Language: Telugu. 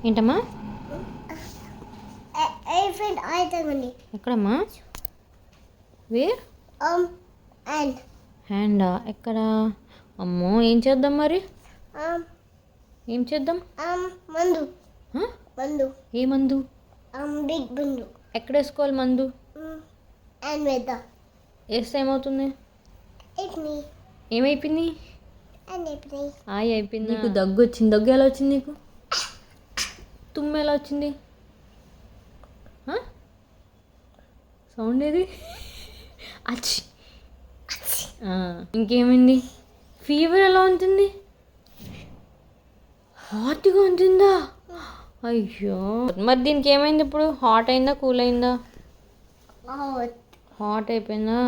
ఏంటమ్మా? ఎలిఫెంట్ అవుతుంది. ఎక్కడమ్మా? వేర్? హ్యాండా? ఎక్కడ? అమ్మో, ఏం చేద్దాం మరి? ఏం చేద్దాం? మందు. మందు. ఏ మందు? బిగ్ మందు. ఎక్కడ వేసుకోవాలి మందు? వేస్తే ఏమవుతుంది? ఏమైపోయింది? అయిపోయింది. నీకు దగ్గు వచ్చింది. దగ్గు ఎలా వచ్చింది నీకు? తుమ్ము ఎలా వచ్చింది? సౌండ్ ఏది? అచ్చి. ఇంకేమైంది? ఫీవర్ ఎలా ఉంటుంది? హాట్గా ఉంటుందా? అయ్యో, మరి దీనికి ఏమైంది ఇప్పుడు? హాట్ అయిందా, కూల్ అయిందా? హాట్ అయిపోయిందా?